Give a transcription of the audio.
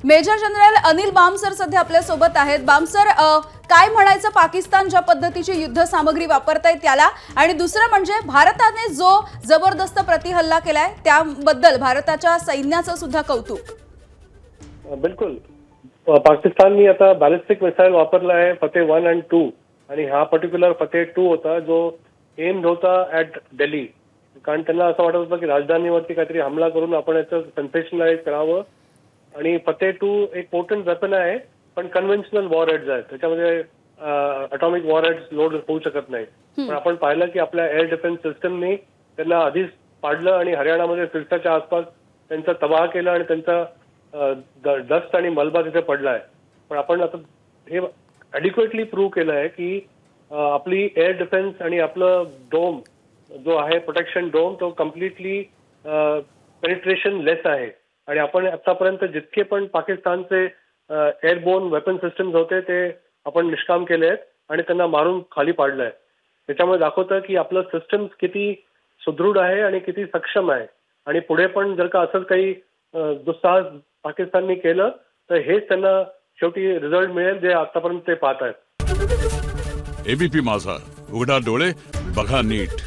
Major general Anil बामसर सध्या आपल्या सोबत आहेत। बामसर, काय म्हणायचं पाकिस्तान ज्या पद्धतीची युद्ध सामग्री वापरताय त्याला, आणि दुसरं म्हणजे भारताने जो जबरदस्त प्रतिहल्ला केलाय त्याबद्दल भारताच्या सैन्याचं सुद्धा कौतुक। बिल्कुल, पाकिस्तानने आता बॅलिस्टिक मिसाईल वापरला आहे फतेह 1 आणि 2, आणि हा पर्टिक्युलर फतेह 2 होता जो एम्ड होता ऍट दिल्ली, कारण त्यांना असं वाटत होतं की राजधानीवरती काहीतरी हमला करून आपण याचं सेन्सेशनलाइज करावं। आणि फतेह 2 एक पोर्टंट वेपन आहे, पण कन्व्हेन्शनल वॉरहेड्स आहेत, त्याच्यामध्ये अटॉमिक वॉरहेड्स लोड होऊ शकत नाही। पण आपण पाहिलं की आपल्या एअर डिफेन्स सिस्टमने त्यांना आधीच पाडलं आणि हरियाणामध्ये सिरसाच्या आसपास त्यांचा तबाह केलं आणि त्यांचा डस्ट आणि मलबा तिथे पडलाय। पण आपण आता हे ॲडिक्वेटली प्रूव्ह केलं आहे की आपली एअर डिफेन्स आणि आपलं डोम जो आहे प्रोटेक्शन डोम तो कम्प्लिटली पेनिट्रेशन लेस आहे। आणि आपण आतापर्यंत जितके पण पाकिस्तानचे एअरबोर्न वेपन सिस्टम्स होते ते आपण निष्काम केले आहेत आणि त्यांना मारून खाली पाडलंय। त्याच्यामुळे दाखवतं की आपलं सिस्टम किती सुदृढ आहे आणि किती सक्षम आहे। आणि पुढे पण जर का असंच काही दुस्साहस पाकिस्तानने केलं तर हेच त्यांना शेवटी रिझल्ट मिळेल जे आतापर्यंत ते पाहत आहेत। एबीपी माझा, उघडा डोळे बघा नीट।